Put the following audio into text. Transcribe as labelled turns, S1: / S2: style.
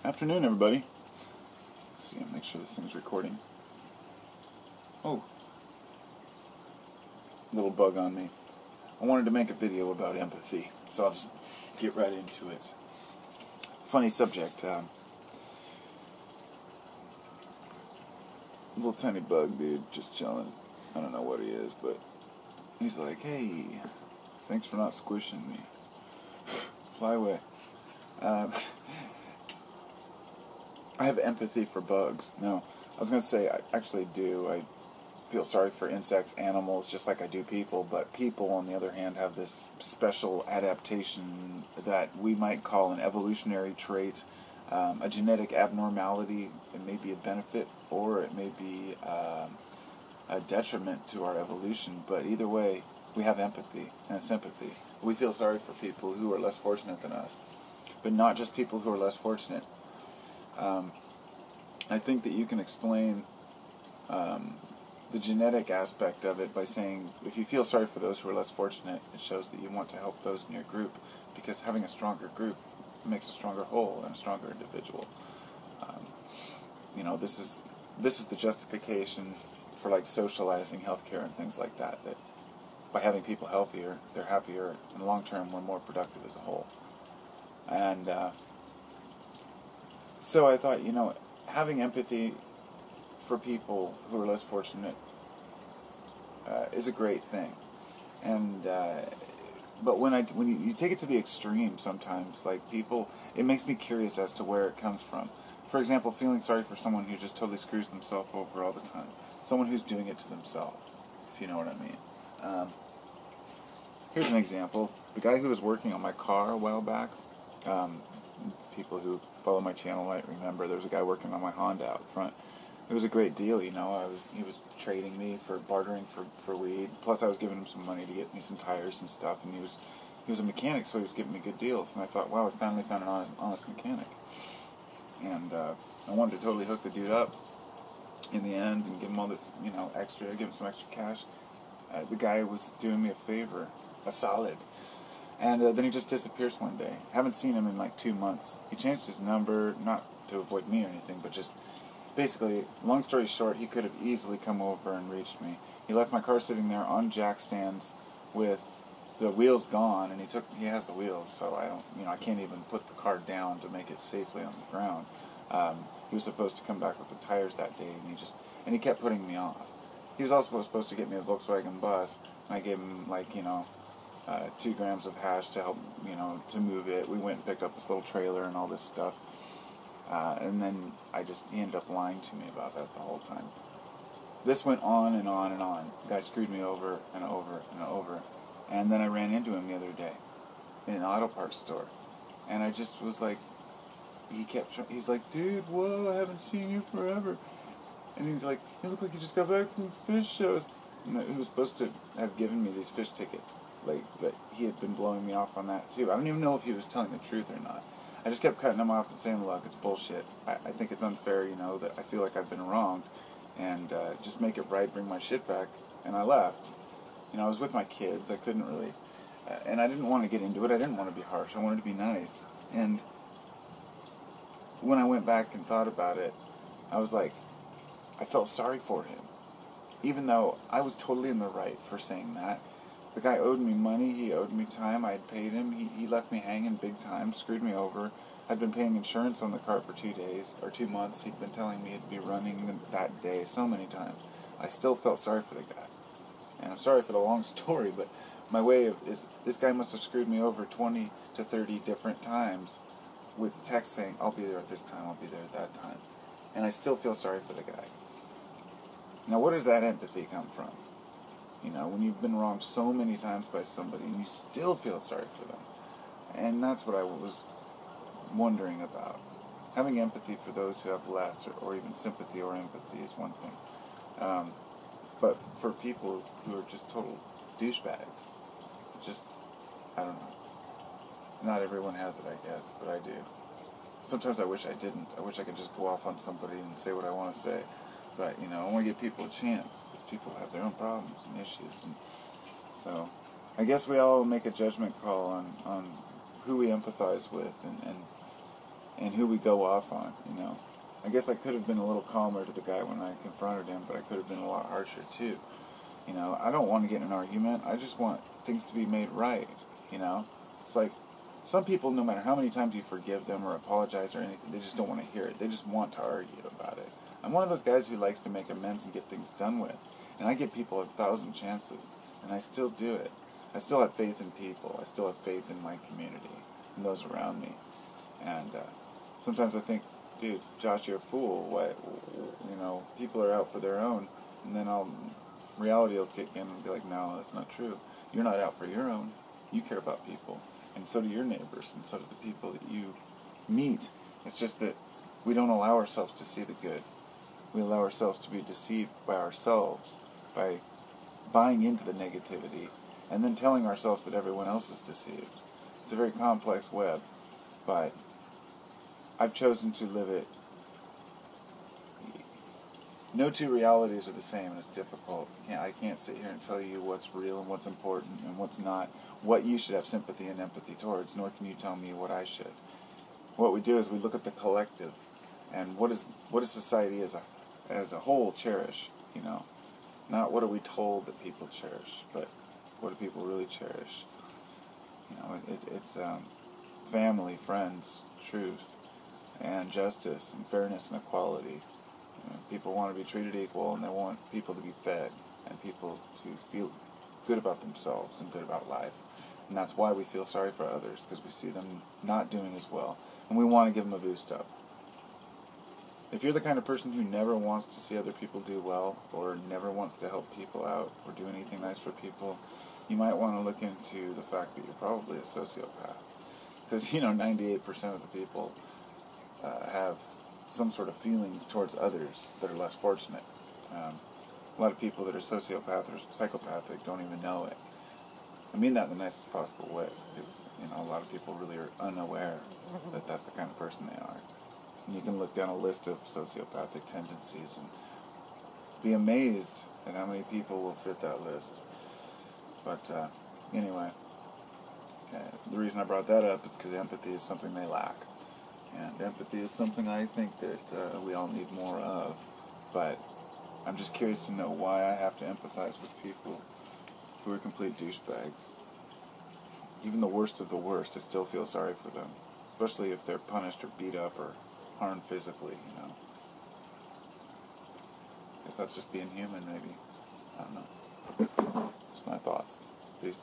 S1: Afternoon, everybody. Let's see, make sure this thing's recording. Oh, little bug on me. I wanted to make a video about empathy, so I'll just get right into it. Funny subject. Little tiny bug dude, just chilling. I don't know what he is, but he's like, "Hey, thanks for not squishing me. Fly away." I have empathy for bugs. No, I was going to say I actually do. I feel sorry for insects, animals, just like I do people. But people, on the other hand, have this special adaptation that we might call an evolutionary trait, a genetic abnormality. It may be a benefit or it may be a detriment to our evolution. But either way, we have empathy and sympathy. We feel sorry for people who are less fortunate than us. But not just people who are less fortunate. I think that you can explain the genetic aspect of it by saying if you feel sorry for those who are less fortunate, it shows that you want to help those in your group, because having a stronger group makes a stronger whole and a stronger individual. This is the justification for like socializing healthcare and things like that. That by having people healthier, they're happier, and long term, we're more productive as a whole. And so I thought, having empathy for people who are less fortunate is a great thing. And but when you take it to the extreme, sometimes like people, it makes me curious as to where it comes from. For example, feeling sorry for someone who just totally screws themselves over all the time. Someone who's doing it to themselves, if you know what I mean. Here's an example. The guy who was working on my car a while back, people who follow my channel might remember, there was a guy working on my Honda out front. It was a great deal, he was trading me for bartering for weed. Plus I was giving him some money to get me some tires and stuff, and he was a mechanic, so he was giving me good deals. And I thought, wow, I finally found an honest mechanic. And I wanted to totally hook the dude up in the end and give him all this, extra, give him some extra cash. The guy was doing me a favor, a solid. And then he just disappears one day. Haven't seen him in like 2 months. He changed his number, not to avoid me or anything, but just basically, long story short, he could have easily come over and reached me. He left my car sitting there on jack stands with the wheels gone, and he has the wheels, so I can't even put the car down to make it safely on the ground. He was supposed to come back with the tires that day, and he kept putting me off. He was also supposed to get me a Volkswagen bus, and I gave him 2 grams of hash to help, to move it. We went and picked up this little trailer and all this stuff. And then he ended up lying to me about that the whole time. This went on and on and on. The guy screwed me over and over and over. And then I ran into him the other day in an auto parts store. And I just was like, he's like, "Dude, whoa, I haven't seen you forever." And he's like, "You look like you just got back from fish shows." And he was supposed to have given me these fish tickets. But he had been blowing me off on that too. I don't even know if he was telling the truth or not. I just kept cutting him off and saying, "Look, it's bullshit. I think it's unfair, that I feel like I've been wronged. And just make it right, bring my shit back." And I left. I was with my kids. I couldn't really... and I didn't want to get into it. I didn't want to be harsh. I wanted to be nice. And when I went back and thought about it, I was like, I felt sorry for him. Even though I was totally in the right for saying that. The guy owed me money, he owed me time, I had paid him, he left me hanging big time, screwed me over. I'd been paying insurance on the car for 2 days, or 2 months. He'd been telling me it'd be running that day so many times. I still felt sorry for the guy. And I'm sorry for the long story, but my way is this guy must have screwed me over 20 to 30 different times with text saying, "I'll be there at this time, I'll be there at that time." And I still feel sorry for the guy. Now, where does that empathy come from? When you've been wronged so many times by somebody and you still feel sorry for them. And that's what I was wondering about. Having empathy for those who have less, or even sympathy or empathy is one thing. But for people who are just total douchebags, I don't know. Not everyone has it, I guess, but I do. Sometimes I wish I didn't. I wish I could just go off on somebody and say what I want to say. But, I want to give people a chance, because people have their own problems and issues. And so, I guess we all make a judgment call on who we empathize with, and and who we go off on, you know. I guess I could have been a little calmer to the guy when I confronted him, but I could have been a lot harsher too. You know, I don't want to get in an argument. I just want things to be made right, you know. It's like, some people, no matter how many times you forgive them or apologize or anything, they just don't want to hear it. They just want to argue about it. I'm one of those guys who likes to make amends and get things done with. And I give people 1,000 chances, and I still do it. I still have faith in people. I still have faith in my community and those around me. And sometimes I think, dude, Josh, you're a fool. Why, you know, people are out for their own. And then reality will kick in and be like, no, that's not true. You're not out for your own. You care about people. And so do your neighbors, and so do the people that you meet. It's just that we don't allow ourselves to see the good. We allow ourselves to be deceived by ourselves, by buying into the negativity, and then telling ourselves that everyone else is deceived. It's a very complex web, but I've chosen to live it. No two realities are the same, and it's difficult. I can't sit here and tell you what's real and what's important and what's not, what you should have sympathy and empathy towards, nor can you tell me what I should. What we do is we look at the collective, and what does society as a whole cherish, you know? Not what are we told that people cherish, but what do people really cherish? You know, it's family, friends, truth, and justice, and fairness, and equality. You know, people want to be treated equal, and they want people to be fed, and people to feel good about themselves and good about life. And that's why we feel sorry for others, because we see them not doing as well, and we want to give them a boost up. If you're the kind of person who never wants to see other people do well, or never wants to help people out, or do anything nice for people, you might want to look into the fact that you're probably a sociopath. Because, you know, 98% of the people have some sort of feelings towards others that are less fortunate. A lot of people that are sociopathic or psychopathic don't even know it. I mean that in the nicest possible way, because, you know, a lot of people really are unaware that that's the kind of person they are. And you can look down a list of sociopathic tendencies and be amazed at how many people will fit that list. But anyway, the reason I brought that up is because empathy is something they lack. And empathy is something I think that we all need more of. But I'm just curious to know why I have to empathize with people who are complete douchebags. Even the worst of the worst, I still feel sorry for them. Especially if they're punished or beat up or harmed physically, you know. I guess that's just being human, maybe. I don't know. Just my thoughts. Peace.